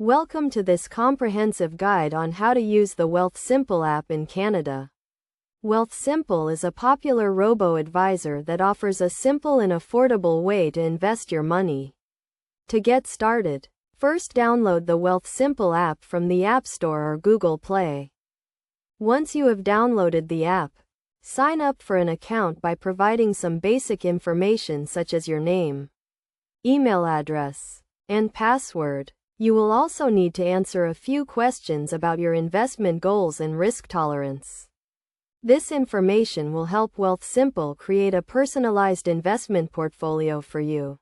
Welcome to this comprehensive guide on how to use the Wealthsimple app in Canada. Wealthsimple is a popular robo-advisor that offers a simple and affordable way to invest your money. To get started, first download the Wealthsimple app from the App Store or Google Play. Once you have downloaded the app, sign up for an account by providing some basic information such as your name, email address, and password. You will also need to answer a few questions about your investment goals and risk tolerance. This information will help Wealthsimple create a personalized investment portfolio for you.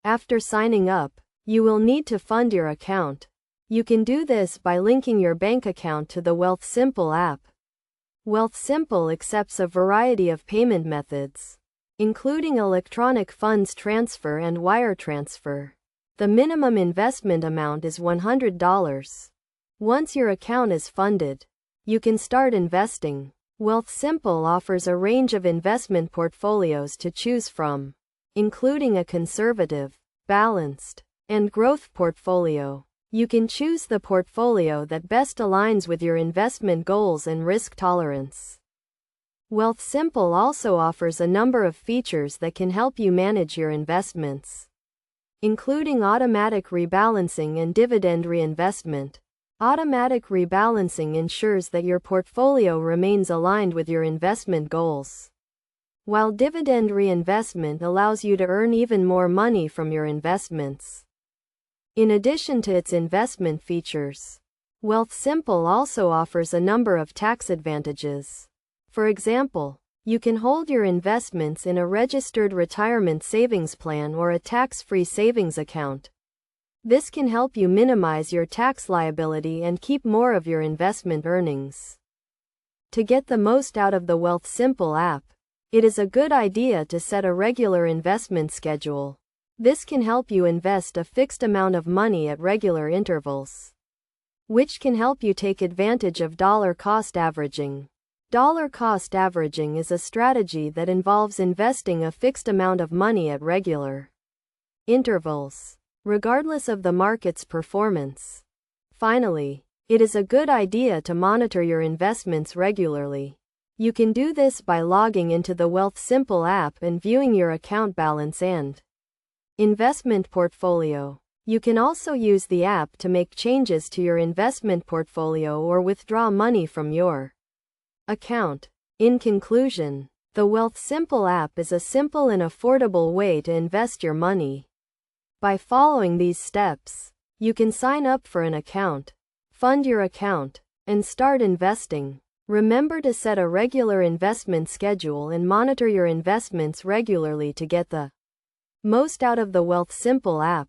After signing up, you will need to fund your account. You can do this by linking your bank account to the Wealthsimple app. Wealthsimple accepts a variety of payment methods, including electronic funds transfer and wire transfer. The minimum investment amount is $100. Once your account is funded, you can start investing. Wealthsimple offers a range of investment portfolios to choose from, including a conservative, balanced, and growth portfolio. You can choose the portfolio that best aligns with your investment goals and risk tolerance. Wealthsimple also offers a number of features that can help you manage your investments, including automatic rebalancing and dividend reinvestment. Automatic rebalancing ensures that your portfolio remains aligned with your investment goals, while dividend reinvestment allows you to earn even more money from your investments. In addition to its investment features, Wealthsimple also offers a number of tax advantages. For example, you can hold your investments in a registered retirement savings plan or a tax-free savings account. This can help you minimize your tax liability and keep more of your investment earnings. To get the most out of the Wealthsimple app, it is a good idea to set a regular investment schedule. This can help you invest a fixed amount of money at regular intervals, which can help you take advantage of dollar cost averaging. Dollar cost averaging is a strategy that involves investing a fixed amount of money at regular intervals, regardless of the market's performance. Finally, it is a good idea to monitor your investments regularly. You can do this by logging into the Wealthsimple app and viewing your account balance and investment portfolio. You can also use the app to make changes to your investment portfolio or withdraw money from your account. In conclusion, the Wealthsimple app is a simple and affordable way to invest your money. By following these steps, you can sign up for an account, fund your account, and start investing. Remember to set a regular investment schedule and monitor your investments regularly to get the most out of the Wealthsimple app.